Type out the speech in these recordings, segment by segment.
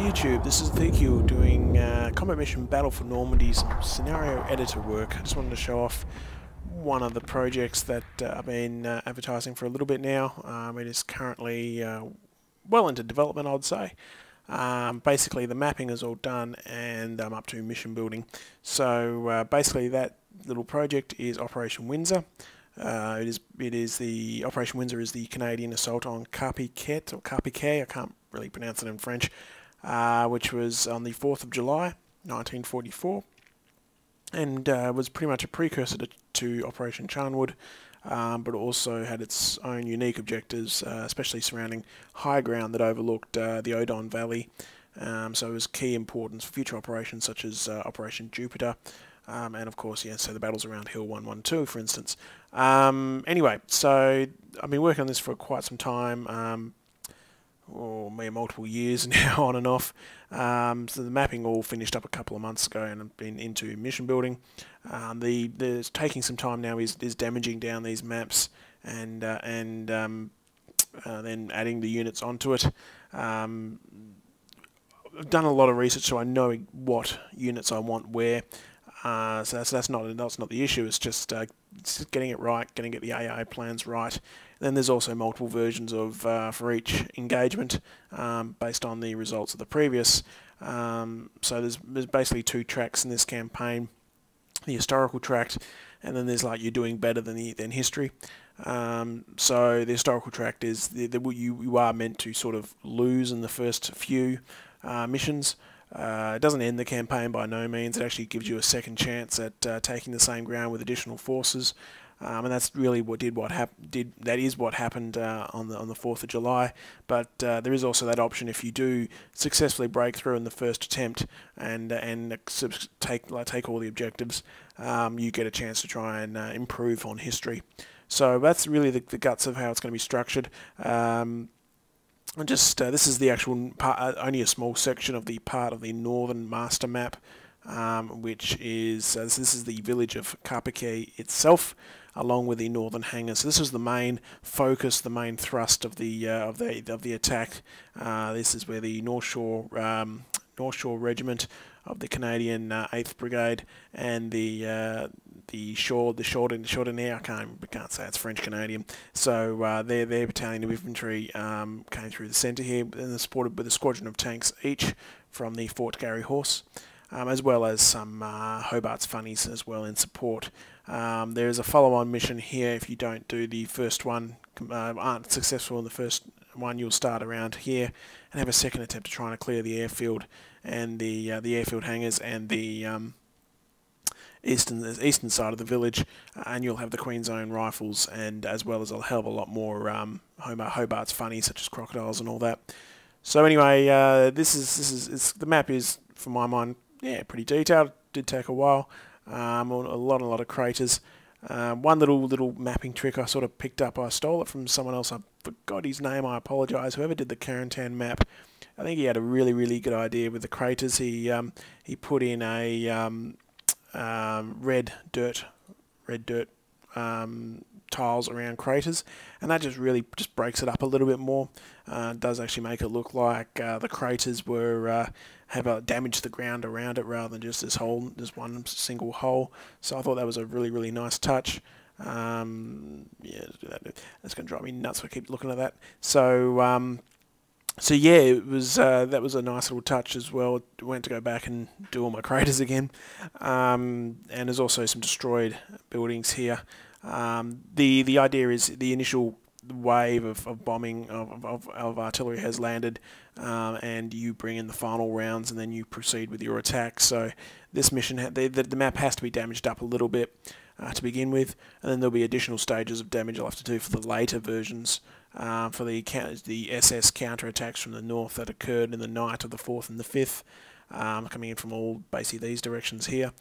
YouTube, this is TQ doing Combat Mission Battle for Normandy, some scenario editor work. I just wanted to show off one of the projects that I've been advertising for a little bit now. It is currently well into development, I'd say. Basically the mapping is all done and I'm up to mission building. So basically that little project is Operation Windsor. Operation Windsor is the Canadian assault on Carpiquet, or Carpiquet, I can't really pronounce it in French, which was on the 4th of July 1944, and was pretty much a precursor to Operation Charnwood, but also had its own unique objectives, especially surrounding high ground that overlooked the Odon Valley. So it was key importance for future operations such as Operation Jupiter. And of course, yeah, so the battles around Hill 112, for instance. Anyway, so I've been working on this for quite some time, multiple years now, on and off. So the mapping all finished up a couple of months ago, and I've been into mission building. The taking some time now is damaging down these maps and then adding the units onto it. I've done a lot of research, so I know what units I want where. So that's not the issue. It's just getting it right, getting the AA plans right. And then there's also multiple versions of for each engagement based on the results of the previous. So there's basically two tracks in this campaign: the historical tract, and then there's like you're doing better than history. So the historical tract is you are meant to sort of lose in the first few missions. It doesn't end the campaign by no means. It actually gives you a second chance at taking the same ground with additional forces, and that's really what happened. That is what happened on the 4th of July. But there is also that option if you do successfully break through in the first attempt and take all the objectives, you get a chance to try and improve on history. So that's really the guts of how it's going to be structured. And just this is the actual part, only a small section of the part of the northern master map, which is this is the village of Carpiquet itself, along with the northern hangars. So this is the main focus, the main thrust of the attack. This is where the North Shore Regiment of the Canadian 8th Brigade and the Chardonnay, I can't say it's French Canadian. So their battalion of infantry came through the centre here, and they're supported with a squadron of tanks each from the Fort Garry Horse, as well as some Hobart's Funnies as well in support. There is a follow-on mission here. If you don't do the first one, aren't successful in the first one, you'll start around here and have a second attempt to try and clear the airfield and the airfield hangars and the eastern side of the village, and you'll have the Queen's Own rifles, and as well as a hell of a lot more Hobart's Funnies such as crocodiles and all that. So anyway, the map is, for my mind, yeah, pretty detailed. It did take a while. A lot of craters. One little mapping trick I sort of picked up. I stole it from someone else. I forgot his name. I apologise. Whoever did the Carentan map, I think he had a really good idea with the craters. He put in a red dirt tiles around craters, and that just really breaks it up a little bit more. It does actually make it look like the craters were have damaged the ground around it rather than just this one single hole. So I thought that was a really nice touch. Yeah, that's going to drive me nuts if I keep looking at that. So so yeah, it was that was a nice little touch as well. I went to go back and do all my craters again, and there's also some destroyed buildings here. The idea is the initial wave of bombing of artillery has landed, and you bring in the final rounds, and then you proceed with your attack. So this mission, the map has to be damaged up a little bit to begin with, and then there'll be additional stages of damage I'll have to do for the later versions. For the SS counterattacks from the north that occurred in the night of the 4th and the 5th, coming in from all basically these directions here.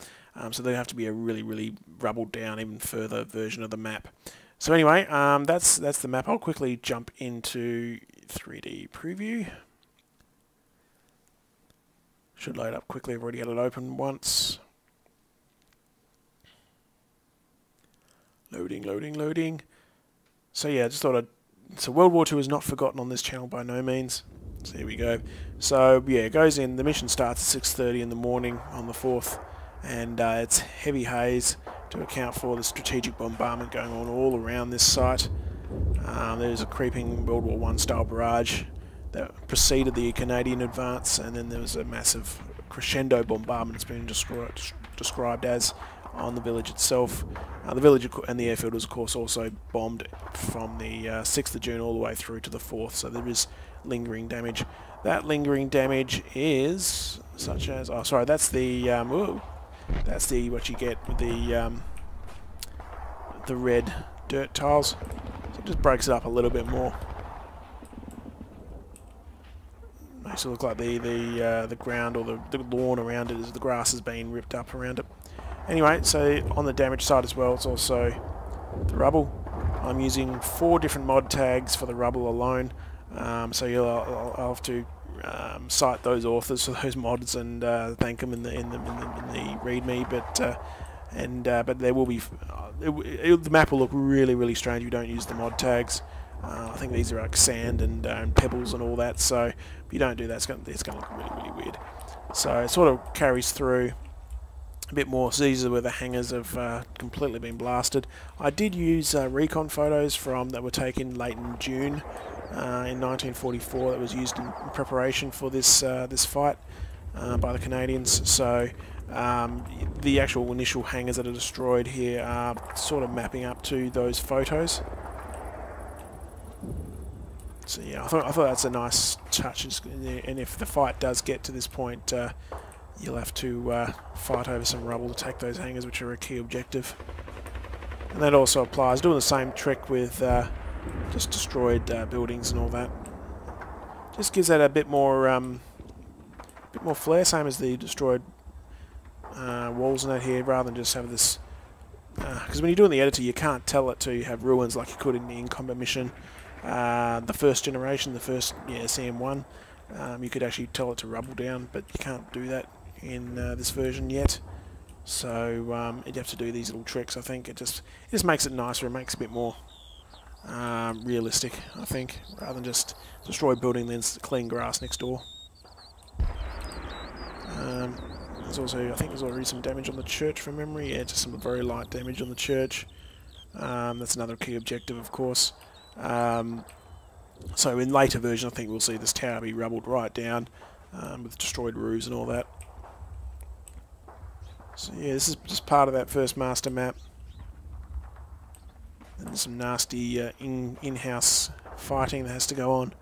So they have to be a really rubbled down, even further version of the map. So anyway, that's the map. I'll quickly jump into 3D preview. Should load up quickly. I've already got it open once. Loading. So yeah, I just thought so World War II is not forgotten on this channel by no means. So here we go. So yeah, it goes in. The mission starts at 6:30 in the morning on the 4th, and it's heavy haze to account for the strategic bombardment going on all around this site. There's a creeping World War I style barrage that preceded the Canadian advance, and then there was a massive crescendo bombardment that's been described as on the village itself. The village and the airfield was of course also bombed from the 6th of June all the way through to the 4th, so there is lingering damage. That lingering damage is such as, oh sorry, that's the what you get with the red dirt tiles. So it just breaks it up a little bit more. Makes it look like the ground or the lawn around it, as the grass has been ripped up around it. Anyway, so on the damage side as well, it's also the rubble. I'm using 4 different mod tags for the rubble alone. So I'll have to cite those authors for those mods and thank them in the README. But there will be the map will look really strange if you don't use the mod tags. I think these are like sand and pebbles and all that. So if you don't do that, it's going to look really weird. So it sort of carries through a bit more. So these are where the hangars have completely been blasted. I did use recon photos that were taken late in June in 1944 that was used in preparation for this fight by the Canadians. So the actual initial hangars that are destroyed here are sort of mapping up to those photos. So yeah, I thought that's a nice touch, and if the fight does get to this point, you'll have to fight over some rubble to take those hangars, which are a key objective. And that also applies, doing the same trick with just destroyed buildings and all that. Just gives that a bit more flair, same as the destroyed walls and that here, rather than just have this. Because when you're doing the editor, you can't tell it to have ruins like you could in the combat mission. The first generation, the first CM1, you could actually tell it to rubble down, but you can't do that in this version yet. So you'd have to do these little tricks. I think it just makes it nicer. It makes it a bit more realistic, I think, rather than just destroy building then clean grass next door. There's also, I think there's already some damage on the church from memory. Yeah, just some very light damage on the church. That's another key objective, of course. So in later version, I think we'll see this tower be rubbled right down with destroyed roofs and all that. So yeah, this is just part of that first master map. And there's some nasty in-house fighting that has to go on.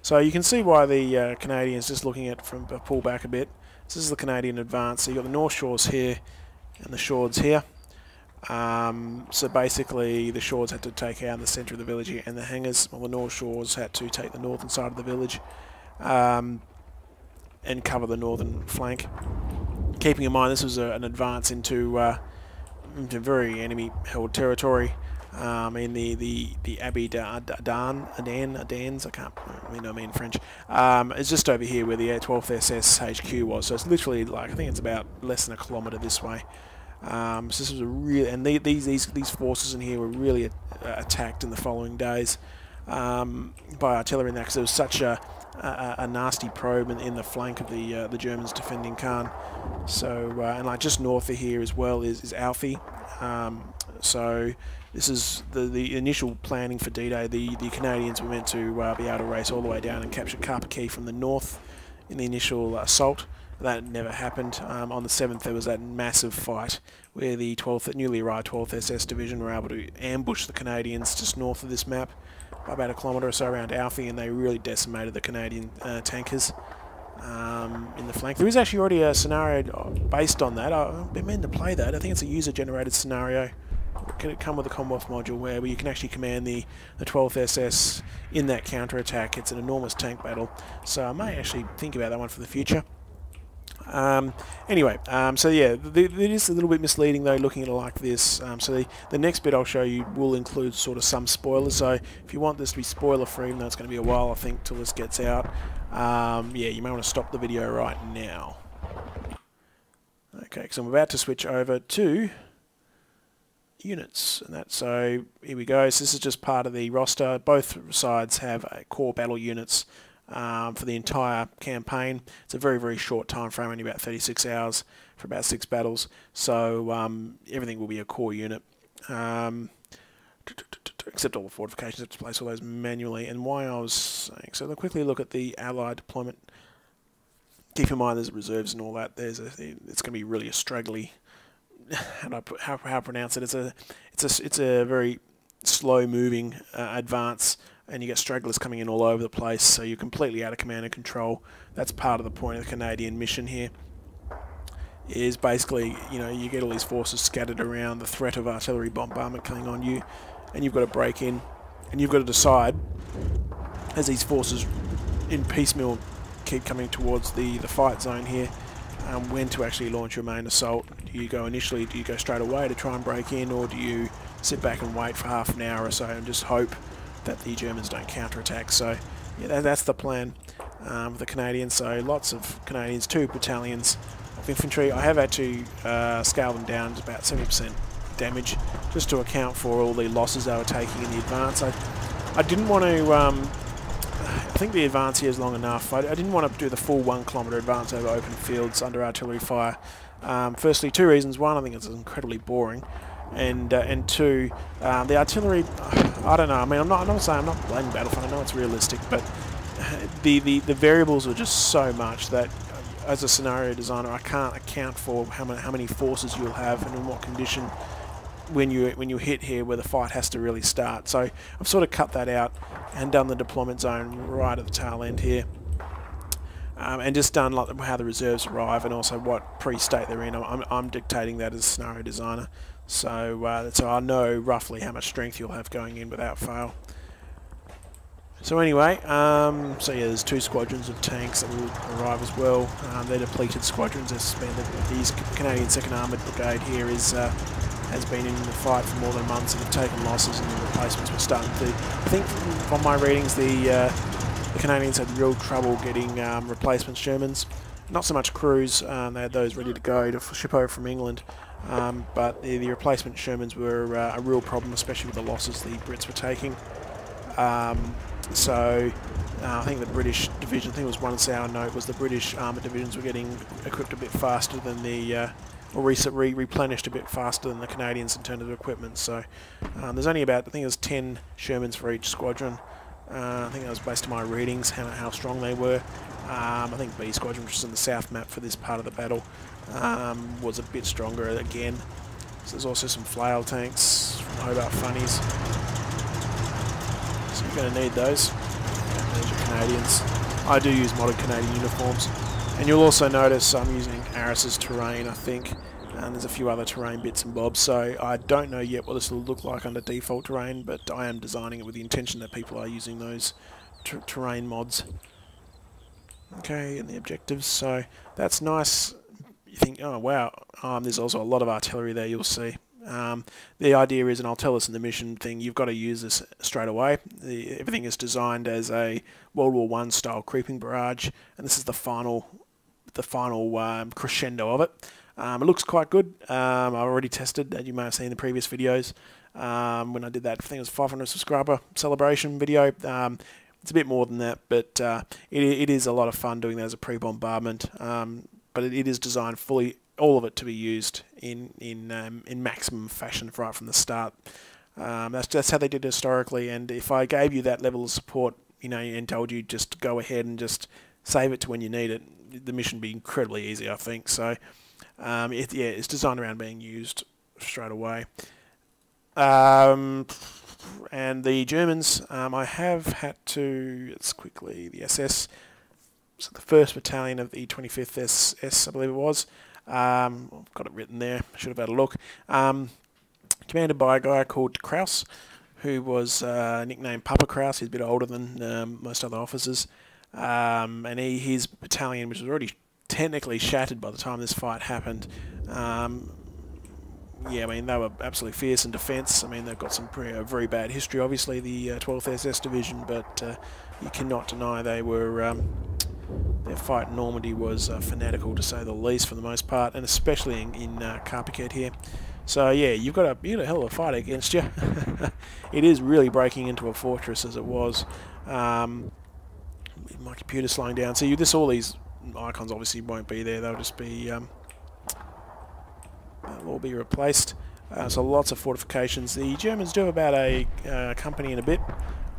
So you can see why the Canadians, just looking at from pull back a bit. This is the Canadian advance. So you've got the North Shores here and the Shords here. So basically the Shords had to take out the centre of the village here, and the hangars, well, the North Shores had to take the northern side of the village and cover the northern flank. Keeping in mind this was an advance into very enemy-held territory. In the Abbey Adans, I can't really know French. It's just over here where the 12th SS HQ was. So it's literally like, I think it's about less than a kilometre this way. So this was a real, and these forces in here were really attacked in the following days by artillery in that, because there was such a nasty probe in the flank of the Germans defending Caen. So and like just north of here as well is Alfie. So this is the initial planning for D-Day. The Canadians were meant to be able to race all the way down and capture Carpiquet from the north in the initial assault. That never happened. On the 7th there was that massive fight where the newly arrived 12th SS Division were able to ambush the Canadians just north of this map by about a kilometre or so around Alfie, and they really decimated the Canadian tankers in the flank. There is actually already a scenario based on that. I've been meaning to play that. I think it's a user-generated scenario. Can it come with a Commonwealth module where you can actually command the 12th SS in that counter-attack. It's an enormous tank battle, so I may actually think about that one for the future. Anyway, so yeah, it is a little bit misleading though looking at it like this. So the next bit I'll show you will include sort of some spoilers, so if you want this to be spoiler free, even though it's going to be a while I think till this gets out, yeah, you may want to stop the video right now. Okay, because I'm about to switch over to units, and so here we go. So this is just part of the roster. Both sides have core battle units for the entire campaign. It's a very, very short time frame, only about 36 hours for about 6 battles. So everything will be a core unit. Except all the fortifications, have to place all those manually. And why I was saying, so let's quickly look at the Allied deployment. Keep in mind there's reserves and all that. It's going to be really a straggly. How I pronounce it? It's a very slow moving advance, and you get stragglers coming in all over the place. So you're completely out of command and control. That's part of the point of the Canadian mission here. Is basically, you get all these forces scattered around, the threat of artillery bombardment coming on you, and you've got to break in, and you've got to decide, as these forces in piecemeal keep coming towards the fight zone here, when to actually launch your main assault. Do you go initially, do you go straight away to try and break in, or do you sit back and wait for half an hour or so and just hope that the Germans don't counterattack? So yeah, that's the plan with the Canadians. So lots of Canadians, 2 battalions of infantry. I have had to scale them down to about 70% damage, just to account for all the losses they were taking in the advance. I didn't want to. I think the advance here is long enough. I didn't want to do the full 1 kilometre advance over open fields under artillery fire. Firstly, 2 reasons. One, I think it's incredibly boring, and 2, the artillery. I don't know. I mean, I'm not blaming Battlefront. I know it's realistic, but the variables are just so much that, as a scenario designer, I can't account for how many forces you'll have and in what condition when you hit here where the fight has to really start. So I've sort of cut that out and done the deployment zone right at the tail end here, and just done like how the reserves arrive and also what pre-state they're in. I'm dictating that as a scenario designer, so so I know roughly how much strength you'll have going in without fail. So anyway, so yeah, there's 2 squadrons of tanks that will arrive as well. They're depleted squadrons. These Canadian 2nd Armoured Brigade here has been in the fight for more than a month and have taken losses, and the replacements were starting to. I think from my readings, the Canadians had real trouble getting replacements Shermans. Not so much crews. They had those ready to go to ship over from England, but the replacement Shermans were a real problem, especially with the losses the Brits were taking. So I think the British division, I think it was one sour note, was the British armoured divisions were getting equipped a bit faster than the, or replenished a bit faster than the Canadians in terms of equipment. So there's only about, I think it was 10 Shermans for each squadron. I think that was based on my readings, how strong they were. I think B Squadron, which is in the south map for this part of the battle, was a bit stronger again. So there's also some flail tanks from Hobart Funnies. So you're going to need those. These are Canadians. I do use modern Canadian uniforms. And you'll also notice I'm using Aris's terrain, I think. And there's a few other terrain bits and bobs. So I don't know yet what this will look like under default terrain, but I am designing it with the intention that people are using those terrain mods. Okay, and the objectives. So that's nice. You think, oh wow, there's also a lot of artillery there, you'll see. The idea is, and I'll tell this in the mission thing, you've got to use this straight away. Everything is designed as a World War I style creeping barrage, and this is the final crescendo of it. It looks quite good. I've already tested, as you may have seen in the previous videos. When I did that, I think it was 500 subscriber celebration video. It's a bit more than that, but it is a lot of fun doing that as a pre-bombardment. But it is designed fully, all of it, to be used in maximum fashion right from the start. That's how they did it historically. And if I gave you that level of support, and told you just go ahead and just save it to when you need it, the mission would be incredibly easy, I think. So it's designed around being used straight away. And the Germans, I have had to, let's quickly, the SS, so the 1st Battalion of the 25th SS, I believe it was. I've got it written there, should have had a look. Commanded by a guy called Kraus, who was nicknamed Papa Kraus. He's a bit older than most other officers. And his battalion, which was already technically shattered by the time this fight happened, yeah, I mean, they were absolutely fierce in defence. I mean, they've got some very bad history, obviously, the 12th SS Division, but you cannot deny they were... their fight in Normady was fanatical, to say the least, for the most part, and especially in Carpiquet here. So yeah, you've got a hell of a fight against you. It is really breaking into a fortress as it was. my computer's slowing down. So all these icons obviously won't be there. They'll just be they'll all be replaced. So lots of fortifications. The Germans do about a company and a bit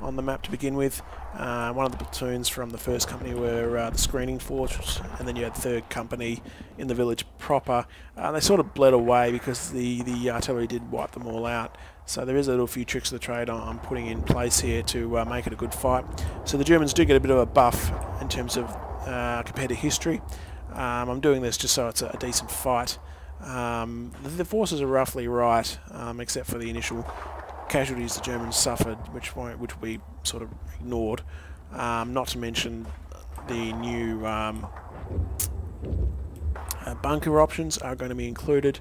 on the map to begin with. One of the platoons from the first company were the screening force, and then you had 3rd company in the village proper. They sort of bled away because the artillery did wipe them all out. So there is a little few tricks of the trade I'm putting in place here to make it a good fight. So the Germans do get a bit of a buff in terms of compared to history. I'm doing this just so it's a decent fight. The forces are roughly right, except for the initial casualties the Germans suffered, which we sort of ignored. Not to mention the new bunker options are going to be included.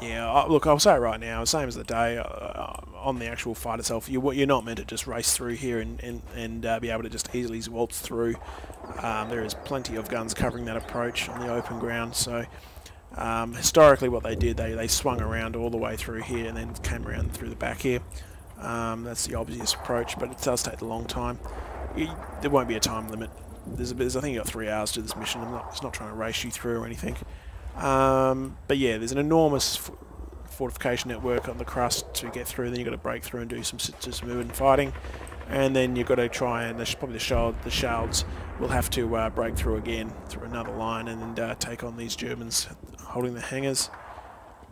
Yeah, look, I'll say it right now, same as the day, on the actual fight itself, you're not meant to just race through here and be able to just easily waltz through. There is plenty of guns covering that approach on the open ground, so historically what they did, they swung around all the way through here and then came around through the back here. That's the obvious approach, but it does take a long time. There won't be a time limit. I think you've got 3 hours to do this mission. It's not trying to race you through or anything. But yeah, there's an enormous fortification network on the crust to get through. Then you've got to break through and do some movement fighting, and then you've got to try and probably the Schalds will have to break through again through another line and take on these Germans holding the hangars.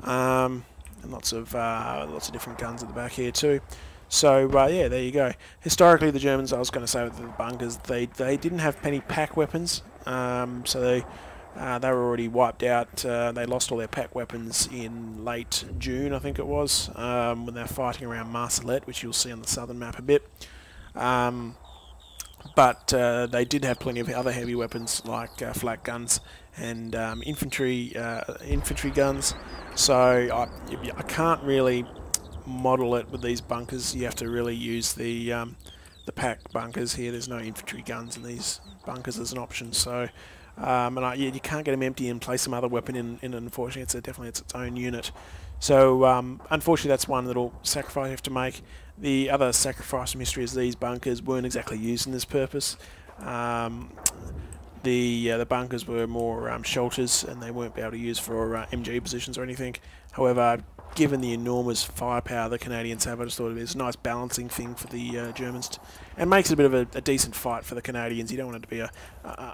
And lots of different guns at the back here too. So yeah, there you go. Historically, the Germans, I was going to say with the bunkers, they didn't have many pack weapons, so they were already wiped out. They lost all their pack weapons in late June, I think it was, when they were fighting around Marcelette, which you'll see on the southern map a bit. But they did have plenty of other heavy weapons like flak guns and infantry guns. So I can't really model it with these bunkers. You have to really use the pack bunkers here. There's no infantry guns in these bunkers as an option. So you can't get them empty and place some other weapon in it. Unfortunately, definitely it's its own unit. So unfortunately, that's one little sacrifice you have to make. The other sacrifice from history is these bunkers weren't exactly used in this purpose. The bunkers were more shelters, and they weren't able to use for MG positions or anything. However, given the enormous firepower the Canadians have, I just thought it was a nice balancing thing for the Germans, and makes it a bit of a decent fight for the Canadians. You don't want it to be a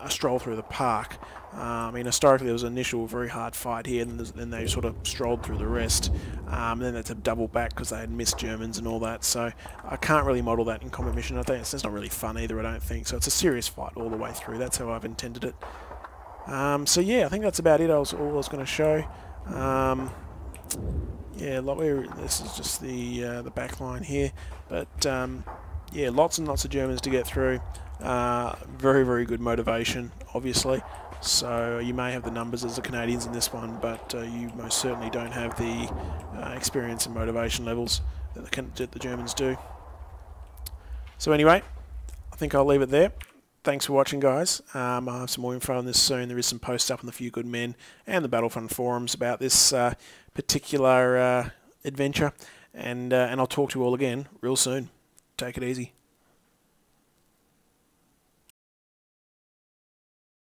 stroll through the park. I mean, historically there was an initial very hard fight here, and then they sort of strolled through the rest. Then they had to double back because they had missed Germans and all that. So I can't really model that in combat mission. I think it's not really fun either, I don't think. So it's a serious fight all the way through. That's how I've intended it. So yeah, I think that's about it. All I was going to show. Yeah, this is just the back line here, but yeah, lots and lots of Germans to get through. Very, very good motivation, obviously. So you may have the numbers as the Canadians in this one, but you most certainly don't have the experience and motivation levels that the Germans do. So anyway, I think I'll leave it there. Thanks for watching, guys. I'll have some more info on this soon. There is some posts up on the Few Good Men and the Battlefront forums about this particular adventure, and I'll talk to you all again real soon. Take it easy.